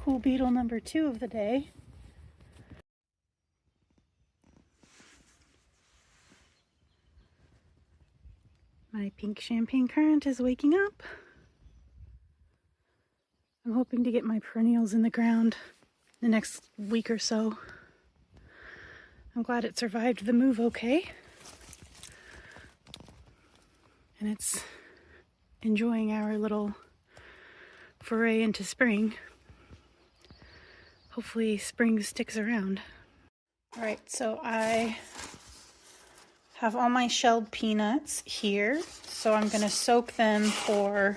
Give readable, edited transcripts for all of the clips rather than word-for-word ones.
cool beetle number 2 of the day. My pink champagne currant is waking up. I'm hoping to get my perennials in the ground the next week or so. I'm glad it survived the move okay. And it's enjoying our little foray into spring. Hopefully spring sticks around. All right, so I have all my shelled peanuts here. So I'm gonna soak them for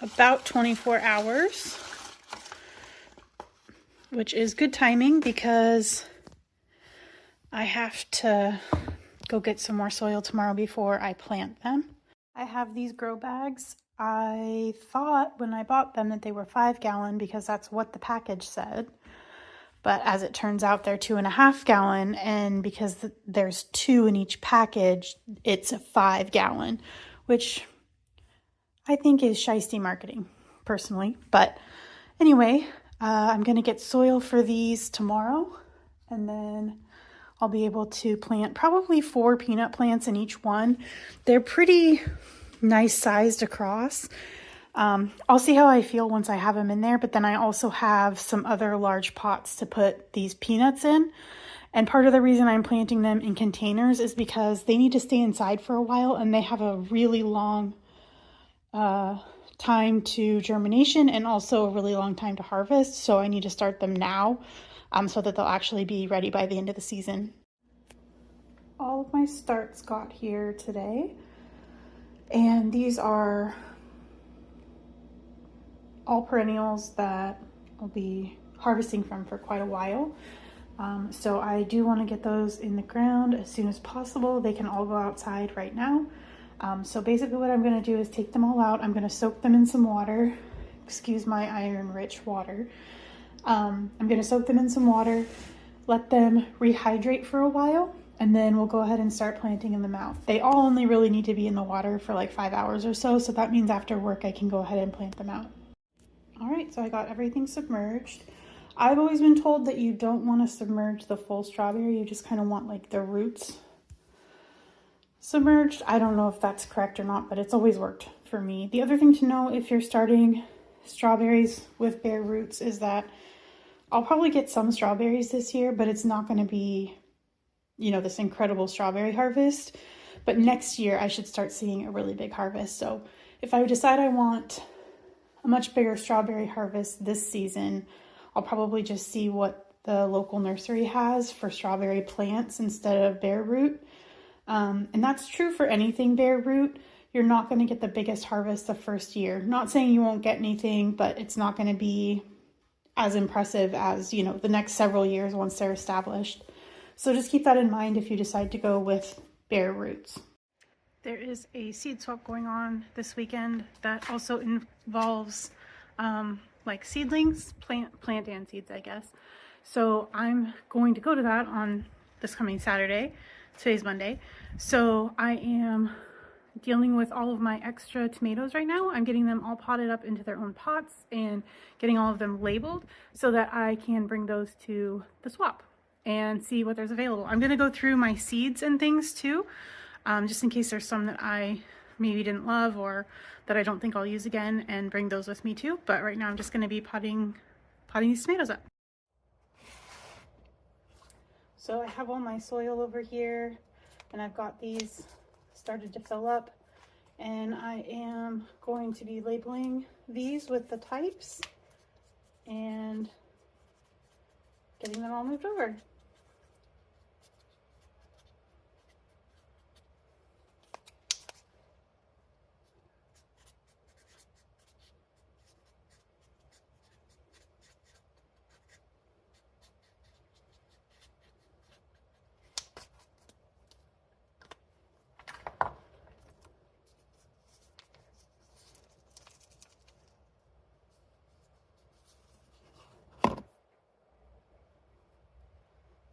about 24 hours, which is good timing because I have to go get some more soil tomorrow before I plant them. I have these grow bags. I thought when I bought them that they were 5-gallon because that's what the package said. But as it turns out, they're 2.5-gallon, and because there's 2 in each package, it's a 5-gallon, which I think is shiesty marketing, personally. But anyway, I'm gonna get soil for these tomorrow, and then I'll be able to plant probably 4 peanut plants in each one. They're pretty nice sized across. I'll see how I feel once I have them in there, but then I also have some other large pots to put these peanuts in. And part of the reason I'm planting them in containers is because they need to stay inside for a while, and they have a really long time to germination and also a really long time to harvest. So I need to start them now so that they'll actually be ready by the end of the season. All of my starts got here today, and these are all perennials that I'll be harvesting from for quite a while. So I do want to get those in the ground as soon as possible. They can all go outside right now. So basically what I'm going to do is take them all out. I'm going to soak them in some water. Excuse my iron-rich water. I'm going to soak them in some water, let them rehydrate for a while, and then we'll go ahead and start planting them out. They all only really need to be in the water for like 5 hours or so, so that means after work I can go ahead and plant them out. All right, so I got everything submerged. I've always been told that you don't want to submerge the full strawberry, you just kind of want like the roots submerged. I don't know if that's correct or not, but it's always worked for me. The other thing to know if you're starting strawberries with bare roots is that I'll probably get some strawberries this year, but it's not going to be, you know, this incredible strawberry harvest. But next year I should start seeing a really big harvest. So if I decide I want a much bigger strawberry harvest this season, I'll probably just see what the local nursery has for strawberry plants instead of bare root. And that's true for anything bare root. You're not going to get the biggest harvest the first year. Not saying you won't get anything, but it's not going to be as impressive as, you know, the next several years once they're established. So just keep that in mind if you decide to go with bare roots. There is a seed swap going on this weekend that also involves like seedlings, plant and seeds, I guess. So I'm going to go to that on this coming Saturday. Today's Monday. So I am dealing with all of my extra tomatoes right now. I'm getting them all potted up into their own pots and getting all of them labeled so that I can bring those to the swap and see what there's available. I'm going to go through my seeds and things too, just in case there's some that I maybe didn't love or that I don't think I'll use again, and bring those with me too. But right now I'm just going to be potting these tomatoes up. So I have all my soil over here, and I've got these started to fill up, and I am going to be labeling these with the types and getting them all moved over.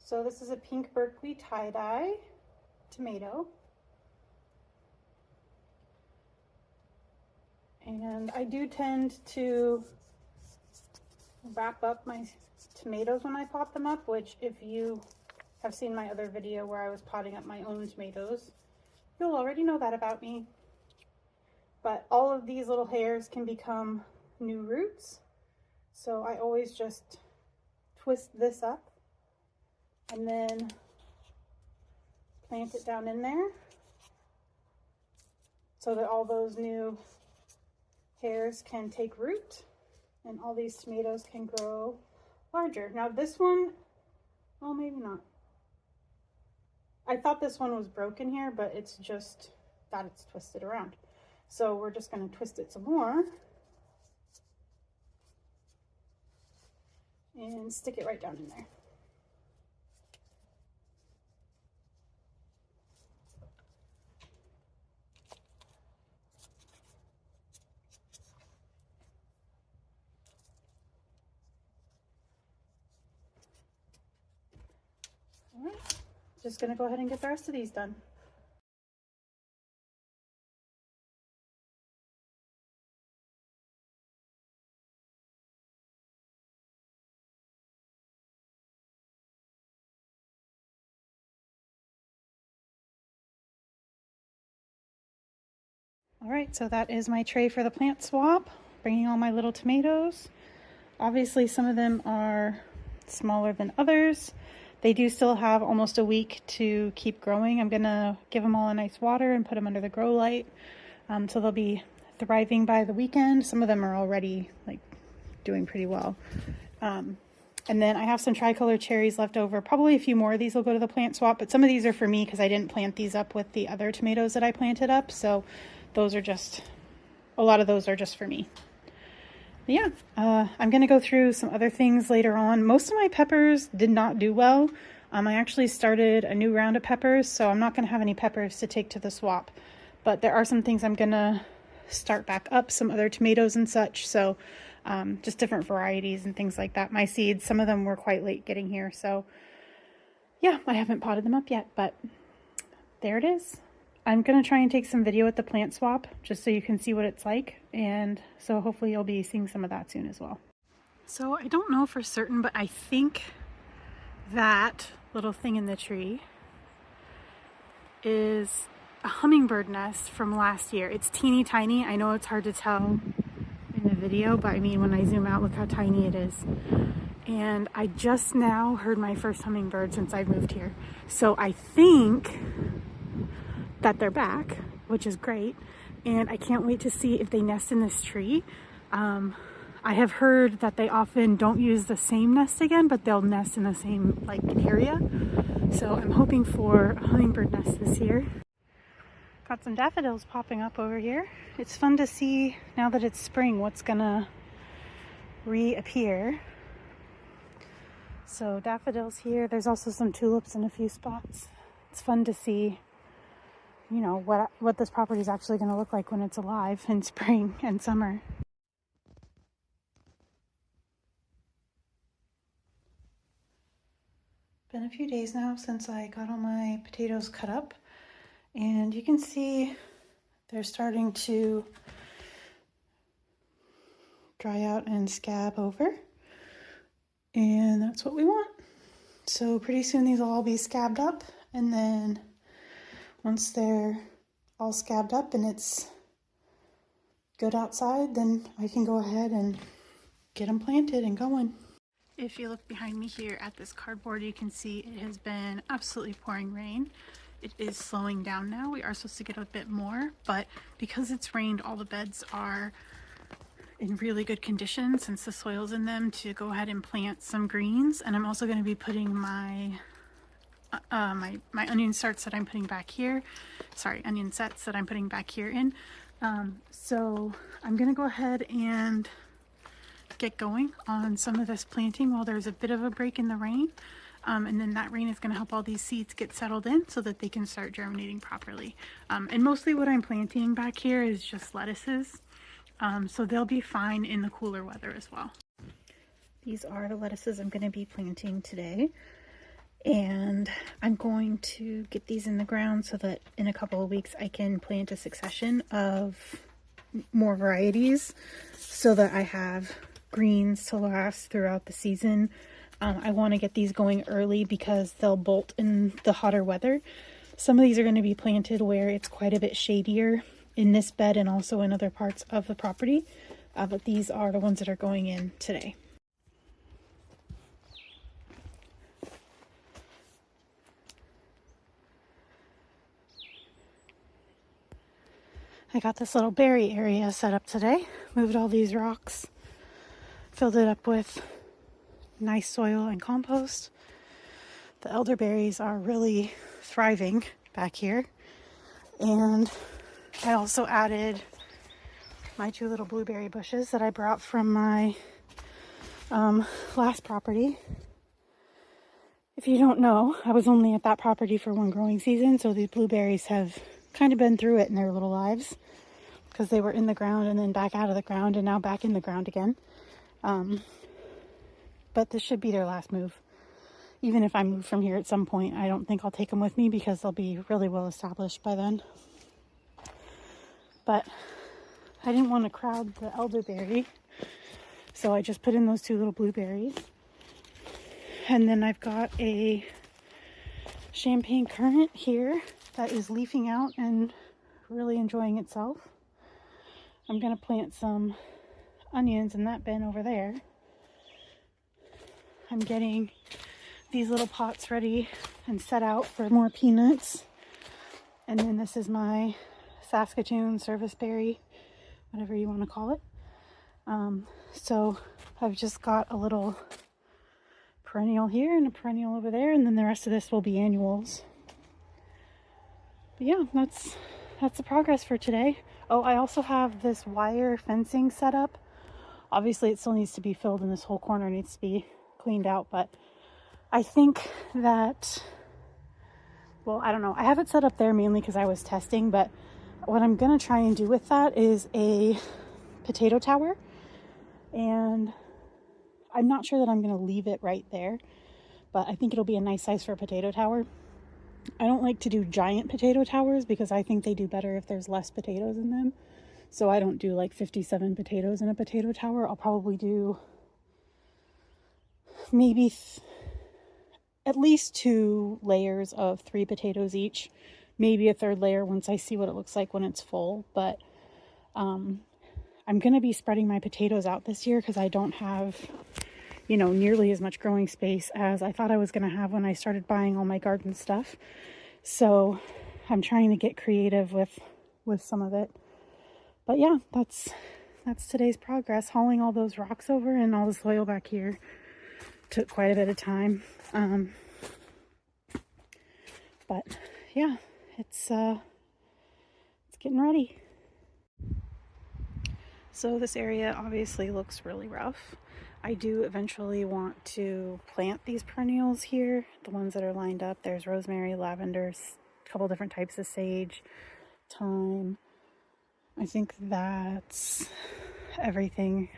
So this is a pink Berkeley tie-dye tomato. And I do tend to wrap up my tomatoes when I pot them up, which if you have seen my other video where I was potting up my own tomatoes, you'll already know that about me. But all of these little hairs can become new roots. So I always just twist this up and then plant it down in there so that all those new hairs can take root and all these tomatoes can grow larger. Now this one, well, maybe not. I thought this one was broken here, but it's just that it's twisted around. So we're just going to twist it some more and stick it right down in there. All right, just going to go ahead and get the rest of these done. All right, so that is my tray for the plant swap, bringing all my little tomatoes. Obviously, some of them are smaller than others. They do still have almost a week to keep growing. I'm gonna give them all a nice water and put them under the grow light. So they'll be thriving by the weekend. Some of them are already like doing pretty well. And then I have some tricolor cherries left over. Probably a few more of these will go to the plant swap, but some of these are for me because I didn't plant these up with the other tomatoes that I planted up. So those are just, a lot of those are just for me. But yeah, I'm gonna go through some other things later on. Most of my peppers did not do well. I actually started a new round of peppers, so I'm not gonna have any peppers to take to the swap. But there are some things I'm gonna start back up, some other tomatoes and such. So just different varieties and things like that. My seeds, some of them were quite late getting here. So yeah, I haven't potted them up yet, but there it is. I'm going to try and take some video at the plant swap just so you can see what it's like. And so hopefully you'll be seeing some of that soon as well. So I don't know for certain, but I think that little thing in the tree is a hummingbird nest from last year. It's teeny tiny. I know it's hard to tell in the video, but I mean, when I zoom out, look how tiny it is. And I just now heard my first hummingbird since I've moved here. So I think that they're back, which is great. And I can't wait to see if they nest in this tree. I have heard that they often don't use the same nest again, but they'll nest in the same like area. So I'm hoping for a hummingbird nest this year. Got some daffodils popping up over here. It's fun to see now that it's spring what's gonna reappear. So daffodils here. There's also some tulips in a few spots. It's fun to see, you know, what this property is actually going to look like when it's alive in spring and summer. Been a few days now since I got all my potatoes cut up, and you can see they're starting to dry out and scab over, and that's what we want. So pretty soon these will all be scabbed up, and then once they're all scabbed up and it's good outside, then I can go ahead and get them planted and going. If you look behind me here at this cardboard, you can see it has been absolutely pouring rain. It is slowing down now. We are supposed to get a bit more, but because it's rained, all the beds are in really good condition since the soil's in them to go ahead and plant some greens. And I'm also going to be putting my onion starts that I'm putting back here. Sorry, onion sets that I'm putting back here in. So I'm going to go ahead and get going on some of this planting while there's a bit of a break in the rain. And then that rain is going to help all these seeds get settled in so that they can start germinating properly. And mostly what I'm planting back here is just lettuces. So they'll be fine in the cooler weather as well. These are the lettuces I'm going to be planting today. And I'm going to get these in the ground so that in a couple of weeks I can plant a succession of more varieties so that I have greens to last throughout the season. I want to get these going early because they'll bolt in the hotter weather. Some of these are going to be planted where it's quite a bit shadier in this bed and also in other parts of the property. But these are the ones that are going in today. I got this little berry area set up today. Moved all these rocks, filled it up with nice soil and compost. The elderberries are really thriving back here. And I also added my 2 little blueberry bushes that I brought from my last property. If you don't know, I was only at that property for 1 growing season, so these blueberries have kind of been through it in their little lives because they were in the ground and then back out of the ground and now back in the ground again. But this should be their last move. Even if I move from here at some point, I don't think I'll take them with me because they'll be really well established by then. But I didn't want to crowd the elderberry, so I just put in those 2 little blueberries. And then I've got a champagne currant here that is leafing out and really enjoying itself. I'm going to plant some onions in that bin over there. I'm getting these little pots ready and set out for more peanuts. And then this is my Saskatoon serviceberry, whatever you want to call it. So I've just got a little perennial here and a perennial over there, and then the rest of this will be annuals. But yeah, that's the progress for today. Oh, I also have this wire fencing set up. Obviously it still needs to be filled and this whole corner needs to be cleaned out, but I think that, well, I don't know. I have it set up there mainly because I was testing, but what I'm going to try and do with that is a potato tower. And I'm not sure that I'm going to leave it right there, but I think it'll be a nice size for a potato tower. I don't like to do giant potato towers because I think they do better if there's less potatoes in them. So I don't do like 57 potatoes in a potato tower. I'll probably do maybe at least 2 layers of 3 potatoes each. Maybe a 3rd layer once I see what it looks like when it's full. But I'm going to be spreading my potatoes out this year because I don't have, you know, nearly as much growing space as I thought I was going to have when I started buying all my garden stuff. So I'm trying to get creative with some of it. But yeah, that's today's progress. Hauling all those rocks over and all the soil back here took quite a bit of time. But yeah, it's getting ready. So this area obviously looks really rough. I do eventually want to plant these perennials here, the ones that are lined up. There's rosemary, lavender, a couple different types of sage, thyme. I think that's everything.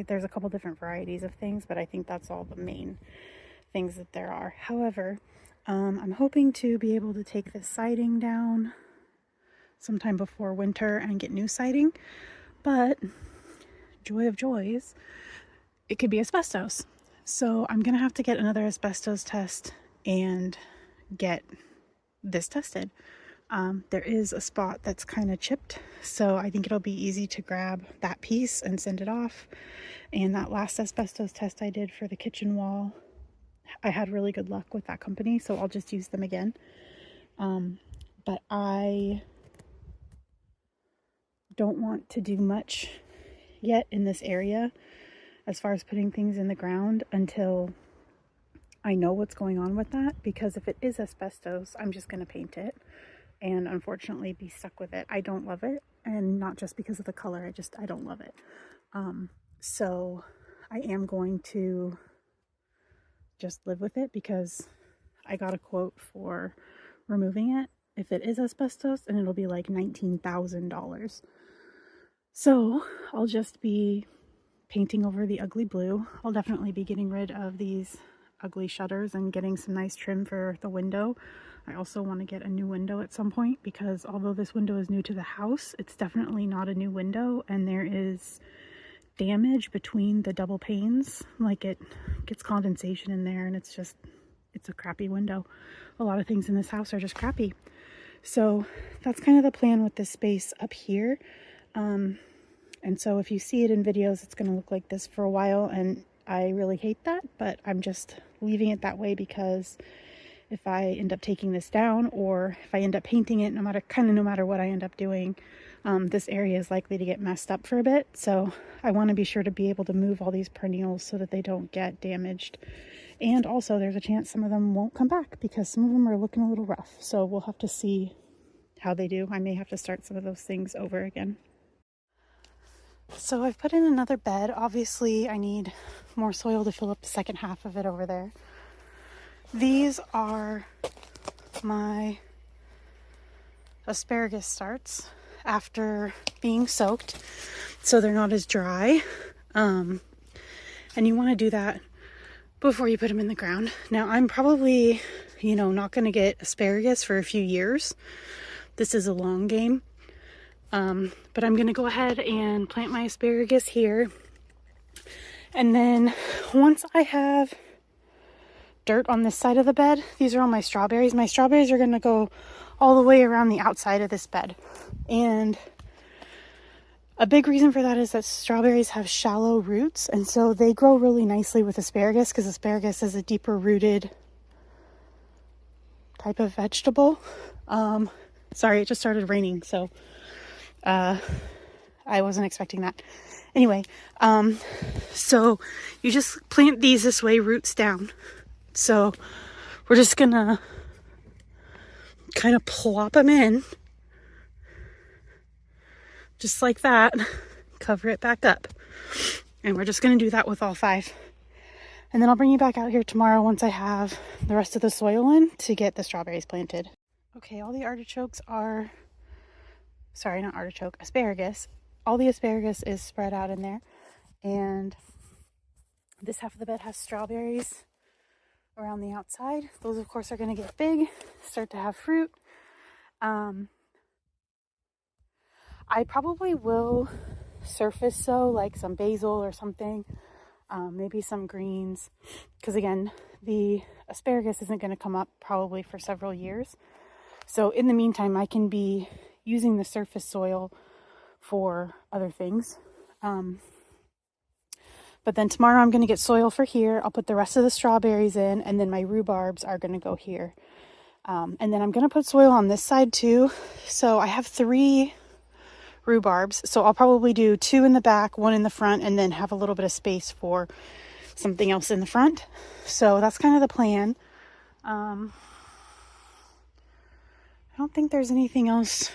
There's a couple different varieties of things, but I think that's all the main things that there are. However, I'm hoping to be able to take this siding down sometime before winter and get new siding, but joy of joys, it could be asbestos. So I'm gonna have to get another asbestos test and get this tested. There is a spot that's kind of chipped, so I think it'll be easy to grab that piece and send it off. And that last asbestos test I did for the kitchen wall, I had really good luck with that company, so I'll just use them again. But I don't want to do much yet in this area as far as putting things in the ground until I know what's going on with that, because if it is asbestos, I'm just going to paint it and unfortunately be stuck with it. I don't love it, and not just because of the color, I don't love it. So I am going to just live with it because I got a quote for removing it if it is asbestos, and it'll be like $19,000. So I'll just be painting over the ugly blue. I'll definitely be getting rid of these ugly shutters and getting some nice trim for the window. I also want to get a new window at some point, because although this window is new to the house, it's definitely not a new window, and there is damage between the double panes. Like it gets condensation in there, and it's a crappy window. A lot of things in this house are just crappy. So that's kind of the plan with this space up here. And so if you see it in videos, it's going to look like this for a while, and I really hate that, but I'm just leaving it that way because if I end up taking this down, or if I end up painting it, no matter what I end up doing, this area is likely to get messed up for a bit. So I want to be sure to be able to move all these perennials so that they don't get damaged. And also there's a chance some of them won't come back because some of them are looking a little rough. So we'll have to see how they do. I may have to start some of those things over again. So I've put in another bed. Obviously I need more soil to fill up the second half of it over there. These are my asparagus starts after being soaked, so they're not as dry. And you want to do that before you put them in the ground. Now I'm probably, not going to get asparagus for a few years. This is a long game. But I'm going to go ahead and plant my asparagus here. And then once I have dirt on this side of the bed, these are all my strawberries. My strawberries are going to go all the way around the outside of this bed. And a big reason for that is that strawberries have shallow roots. And so they grow really nicely with asparagus because asparagus is a deeper rooted type of vegetable. Sorry, it just started raining. So I wasn't expecting that. Anyway, so you just plant these this way, roots down. So we're just gonna kind of plop them in just like that, cover it back up. And we're just gonna do that with all 5. And then I'll bring you back out here tomorrow once I have the rest of the soil in to get the strawberries planted. Okay, all the artichokes are, sorry, not artichoke, asparagus. All the asparagus is spread out in there. And this half of the bed has strawberries around the outside. Those, of course, are going to get big, start to have fruit. I probably will surface sow like some basil or something, maybe some greens, because again, the asparagus isn't going to come up probably for several years. So in the meantime, I can be using the surface soil for other things. But then tomorrow I'm going to get soil for here. I'll put the rest of the strawberries in, and then my rhubarbs are going to go here. And then I'm going to put soil on this side too. So I have 3 rhubarbs. So I'll probably do 2 in the back, 1 in the front, and then have a little bit of space for something else in the front. So that's kind of the plan. I don't think there's anything else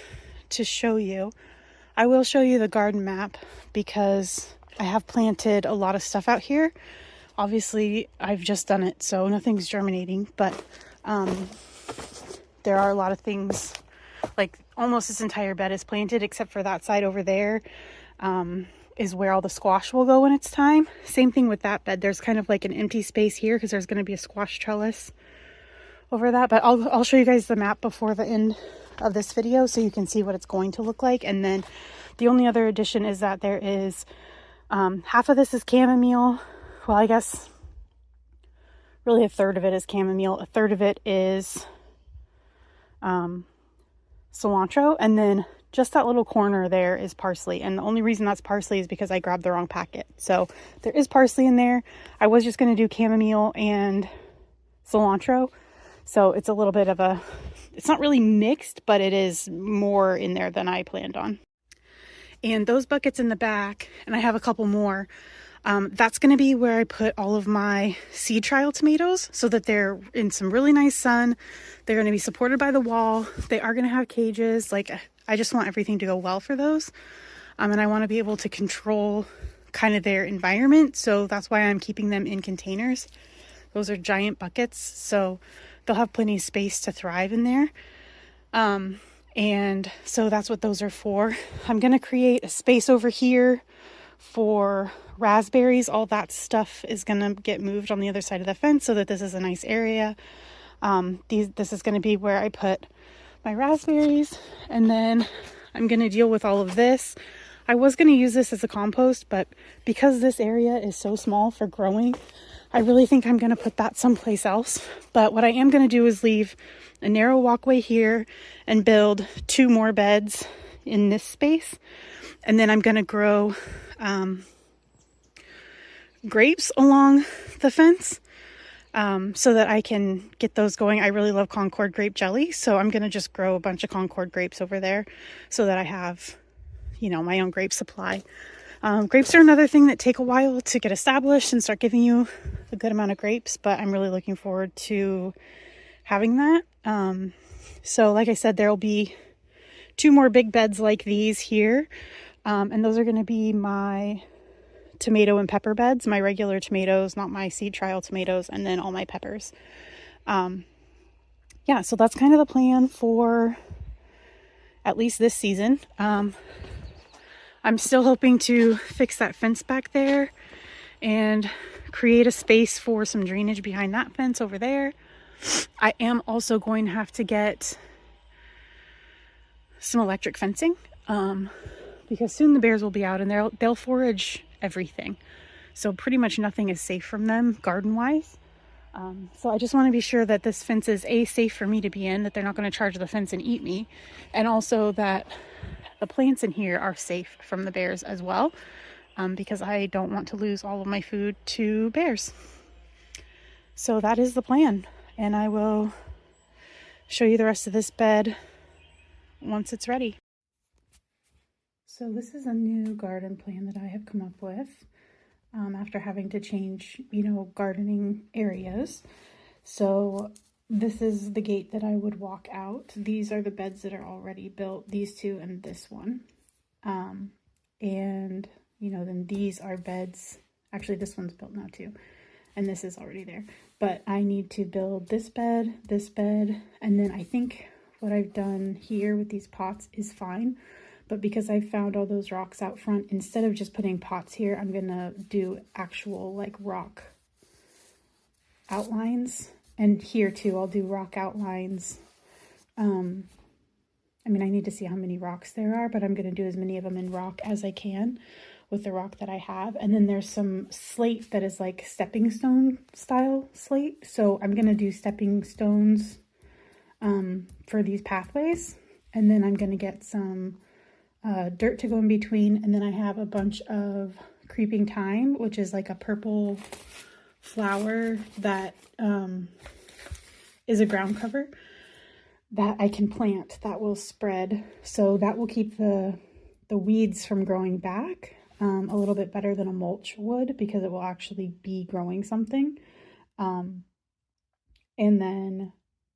to show you. I will show you the garden map because I have planted a lot of stuff out here. Obviously, I've just done it, so nothing's germinating, but there are a lot of things, like almost this entire bed is planted except for that side over there is where all the squash will go when it's time. Same thing with that bed. There's kind of like an empty space here because there's going to be a squash trellis over that, but I'll show you guys the map before the end of this video so you can see what it's going to look like. And then the only other addition is that there is half of this is chamomile. Well, I guess really a third of it is chamomile, a third of it is cilantro, and then just that little corner there is parsley. And the only reason that's parsley is because I grabbed the wrong packet. So there is parsley in there. I was just going to do chamomile and cilantro. So it's a little bit of a, it's not really mixed, but it is more in there than I planned on. And those buckets in the back, and I have a couple more, that's going to be where I put all of my seed trial tomatoes so that they're in some really nice sun. They're going to be supported by the wall. They are going to have cages. Like, I just want everything to go well for those. And I want to be able to control kind of their environment. So that's why I'm keeping them in containers. Those are giant buckets, so they'll have plenty of space to thrive in there. And so that's what those are for. I'm going to create a space over here for raspberries. All that stuff is going to get moved on the other side of the fence so that this is a nice area. This is going to be where I put my raspberries, and then I'm going to deal with all of this. I was going to use this as a compost, but because this area is so small for growing, I really think I'm going to put that someplace else. But what I am going to do is leave a narrow walkway here and build 2 more beds in this space. And then I'm going to grow grapes along the fence so that I can get those going. I really love Concord grape jelly, so I'm going to just grow a bunch of Concord grapes over there so that I have, you know, my own grape supply. Grapes are another thing that take a while to get established and start giving you a good amount of grapes, but I'm really looking forward to having that. So like I said, there will be 2 more big beds like these here, and those are going to be my tomato and pepper beds, my regular tomatoes, not my seed trial tomatoes, and then all my peppers. Yeah, so that's kind of the plan for at least this season. I'm still hoping to fix that fence back there and create a space for some drainage behind that fence over there. I am also going to have to get some electric fencing because soon the bears will be out and they'll forage everything. So pretty much nothing is safe from them garden-wise. So I just want to be sure that this fence is safe for me to be in, that they're not going to charge the fence and eat me, and also that the plants in here are safe from the bears as well, because I don't want to lose all of my food to bears. So that is the plan, and I will show you the rest of this bed once it's ready. So this is a new garden plan that I have come up with after having to change, you know, gardening areas. So this is the gate that I would walk out. These are the beds that are already built, these 2 and this one. And, you know, then these are beds. Actually, this one's built now too. And this is already there. But I need to build this bed, and then I think what I've done here with these pots is fine. But because I found all those rocks out front, instead of just putting pots here, I'm gonna do actual like rock outlines. And here too, I'll do rock outlines. I mean, I need to see how many rocks there are, but I'm gonna do as many of them in rock as I can with the rock that I have. And then there's some slate that is like stepping stone style slate. So I'm gonna do stepping stones for these pathways. And then I'm gonna get some dirt to go in between, and then I have a bunch of creeping thyme, which is like a purple flower that is a ground cover that I can plant that will spread, so that will keep the weeds from growing back a little bit better than a mulch would, because it will actually be growing something. And then,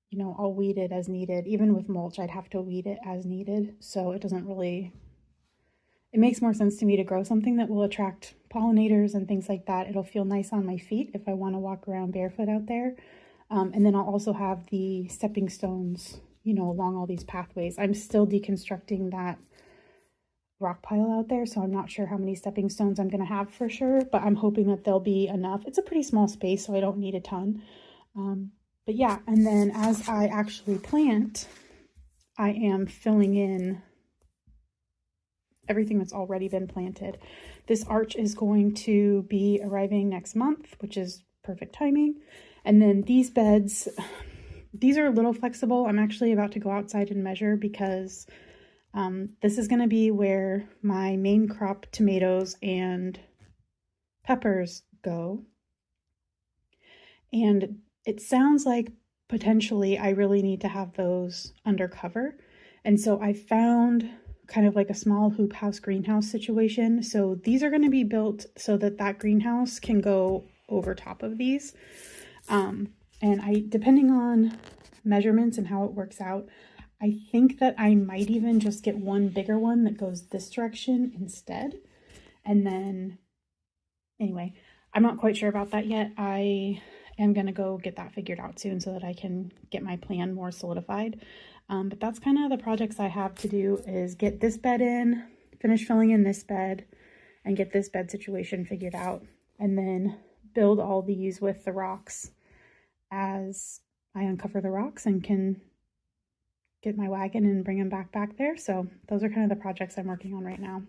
you know, I'll weed it as needed. Even with mulch, I'd have to weed it as needed. So it doesn't really, it makes more sense to me to grow something that will attract pollinators and things like that. It'll feel nice on my feet if I want to walk around barefoot out there. And then I'll also have the stepping stones, you know, along all these pathways. I'm still deconstructing that rock pile out there, so I'm not sure how many stepping stones I'm going to have for sure, but I'm hoping that there'll be enough. It's a pretty small space, so I don't need a ton. But yeah, and then as I actually plant, I am filling in everything that's already been planted. This arch is going to be arriving next month, which is perfect timing. And then these beds, these are a little flexible. I'm actually about to go outside and measure because this is going to be where my main crop tomatoes and peppers go. And it sounds like potentially I really need to have those under cover. And so I found kind of like a small hoop house greenhouse situation. So these are going to be built so that that greenhouse can go over top of these. And depending on measurements and how it works out, I think that I might even just get one bigger one that goes this direction instead. And then, anyway, I'm not quite sure about that yet. I am going to go get that figured out soon so that I can get my plan more solidified. But that's kind of the projects I have to do, is get this bed in, finish filling in this bed, and get this bed situation figured out. And then build all these with the rocks as I uncover the rocks and can get my wagon and bring them back there. So those are kind of the projects I'm working on right now.